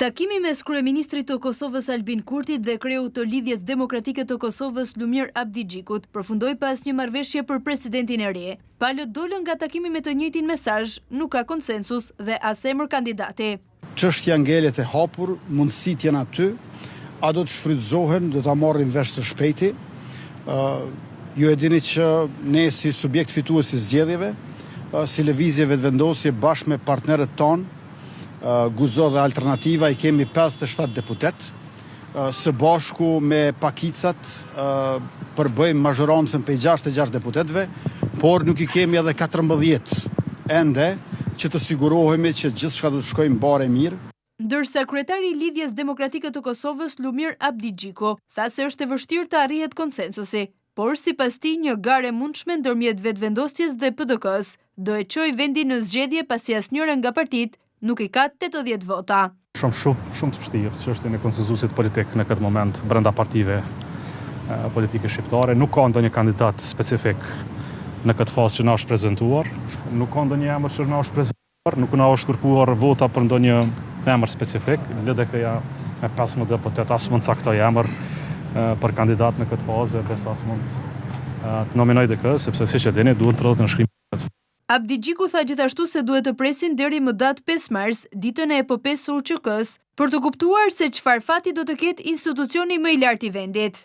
Takimi mes kryeministrit të Kosovës Albin Kurtit dhe kreut të Lidhjes Demokratike të Kosovës Lumir Abdigjikut përfundoi pas një marrëveshje për presidentin e ri. Palët dolën nga takimi me të njëjtin mesazh, nuk ka konsensus dhe as emër kandidati. Çështja ngelet e hapur, mundësit janë aty, a do të shfrytëzohen, do ta marrim vesh së shpejti. Ju e dini që ne si subjekt fitues i zgjedhjeve, si lëvizje vetëvendosje bashkë me partnerët tonë, Guzo dhe Alternativa i kemi 57 deputet, së bashku me Pakicat përbëjmë mazhorancën për 66 deputetve, por nuk i kemi edhe 14 ende që të sigurohemi që gjithçka do të shkojë bare mirë. Ndërsa kryetari i Lidhjes Demokratike të Kosovës Lumir Abdigjiku tha se është e vështirë të arrihet konsensusi, por sipas tij një garë e mundshme ndërmjet vetëvendosjes dhe PDK-s do e çojë vendin në zgjedhje pasi asnjëra nga partitë nuk i ka 80 vota. Shumë të vështirë çështjen e konsensusit politik në këtë moment brenda partive politike shqiptare. Nuk ka ndonjë kandidat specifik në këtë fazë që na është prezantuar. Nuk ka ndonjë emër që na është prezantuar, nuk na është kërkuar vota për ndonjë emër specifik. LDK-ja me 15 deputet as mund caktoj emër për kandidat në këtë fazë, besa as mund të nominoj DK, sepse siç e dini duhet të rrohet në shkrim. Abdigjiku tha gjithashtu se duhet të presin deri më datë 5 mars, ditën e epopesë së UÇK-s, për të kuptuar se çfarë fati do të ketë institucioni më i lartë i vendit.